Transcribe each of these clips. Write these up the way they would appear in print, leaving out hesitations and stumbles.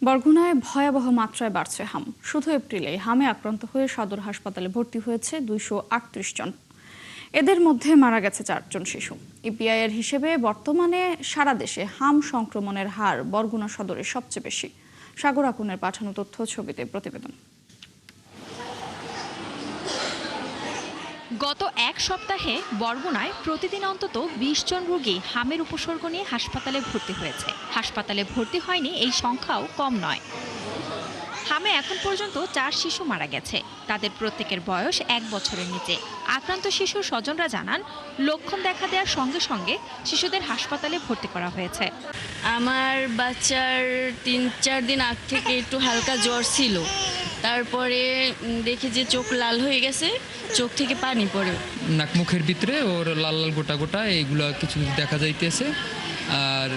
বরগুনায় ভয়াবহ মাত্রায় বাড়ছে হাম। শুধু এপ্রিলে হামে আক্রান্ত হয়ে সদর হাসপাতালে ভর্তি হয়েছে 238 জন। এদের মধ্যে মারা গেছে 4 জন শিশু। ইপিআই এর হিসেবে বর্তমানে সারা দেশে হাম সংক্রমণের হার বরগুনা সদরে সবচেয়ে বেশি। সাগর আকুনের পাঠানো তথ্য, ছবিতে প্রতিবেদন। গত এক সপ্তাহে বরগুনায় প্রতিদিন অন্তত 20 জন রোগী হামের উপসর্গ নিয়ে হাসপাতালে ভর্তি হয়েছে। হাসপাতালে ভর্তি হয়নি এই সংখ্যাও কম নয়। হামে এখন পর্যন্ত 4 শিশু মারা গেছে। তাদের প্রত্যেকের বয়স 1 বছরের নিচে। আক্রান্ত শিশুর স্বজনরা জানান, লক্ষণ দেখা দেওয়ার সঙ্গে সঙ্গে শিশুদের হাসপাতালে ভর্তি করা হয়েছে। আমার বাচ্চার 3-4 দিন আগ থেকে একটু হালকা জ্বর ছিল, তারপরে দেখি যে চোখ লাল হয়ে গেছে, চোখ থেকে পানি পড়ে। নাক মুখের ভিতরে ওর লাল লাল গোটা গোটা এইগুলো কিছু দেখা যাইতেছে, আর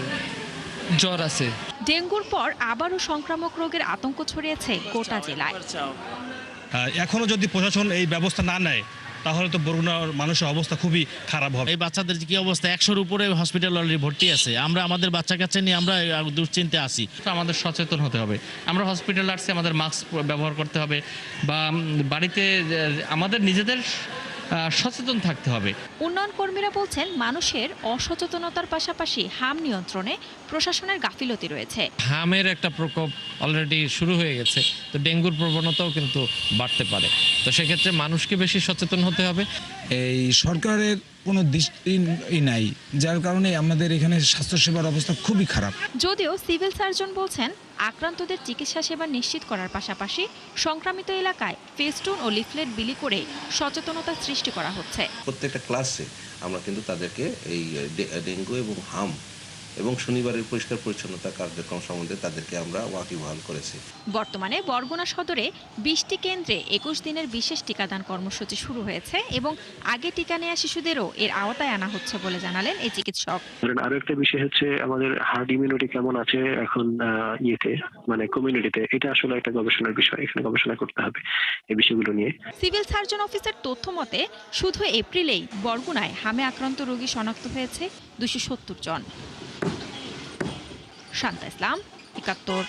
জ্বর আছে। ডেঙ্গুর পর আবারও সংক্রামক রোগের আতঙ্ক ছড়িয়েছে গোটা জেলায়। এখনো যদি প্রশাসন এই ব্যবস্থা না নেয় তাহলে তো বরগুনার মানুষের অবস্থা খুবই খারাপ হবে। এই বাচ্চাদের কি অবস্থা, 100-র উপরে হসপিটাল অলরেডি ভর্তি আছে। আমরা আমাদের বাচ্চা কাচ্চা নিয়ে আমরা দুশ্চিন্তে আছি। আমাদের সচেতন হতে হবে। আমরা হসপিটাল আসছি, আমাদের মাস্ক ব্যবহার করতে হবে, বা বাড়িতে আমাদের নিজেদের সচেতন থাকতে হবে। উন্নয়ন কর্মীরা বলছেন, মানুষের অসচেতনতার পাশাপাশি হাম নিয়ন্ত্রণে প্রশাসনের গাফিলতি রয়েছে। হামের একটা প্রকোপ অলরেডি শুরু হয়ে গেছে, তো ডেঙ্গুর প্রবণতাও কিন্তু বাড়তে পারে। তো সেক্ষেত্রে মানুষকে বেশি সচেতন হতে হবে। এই সরকারের কোনো দৃষ্টি নাই, যার কারণে আমাদের এখানে স্বাস্থ্যসেবার অবস্থা খুবই খারাপ। যদিও সিভিল সার্জন বলছেন, আক্রান্তদের চিকিৎসা সেবা নিশ্চিত করার পাশাপাশি সংক্রামিত এলাকায় ফেস্টুন ও লিফলেট বিলি করে সচেতনতা সৃষ্টি করা হচ্ছে। প্রত্যেকটা ক্লাসে আমরা কিন্তু তাদেরকে এই ডেঙ্গু এবং হাম এবং শনিবারের পরিষ্কার পরিচ্ছন্নতা কার্যক্রম সম্বন্ধে তাদেরকে আমরা ওয়াকিবহাল করেছি। বর্তমানে বরগুনা সদরে 20টি কেন্দ্রে 21 দিনের বিশেষ টিকাদান কর্মসূচি শুরু হয়েছে এবং আগে টিকা নেওয়া শিশুদেরও এর আওতায় আনা হচ্ছে বলে জানালেন এই চিকিৎসক। আরো একটা বিষয় হচ্ছে আমাদের হার্ড ইমিউনিটি কেমন আছে এখন কমিউনিটিতে। এটা আসলে একটা গবেষণার বিষয়, এখানে গবেষণা করতে হবে এই বিষয়গুলো নিয়ে। সিভিল সার্জন অফিসের তথ্য মতে শুধু এপ্রিলেই বরগুনায় হামে আক্রান্ত রোগী শনাক্ত হয়েছে 270 জন। শান্তা ইসলাম, 71।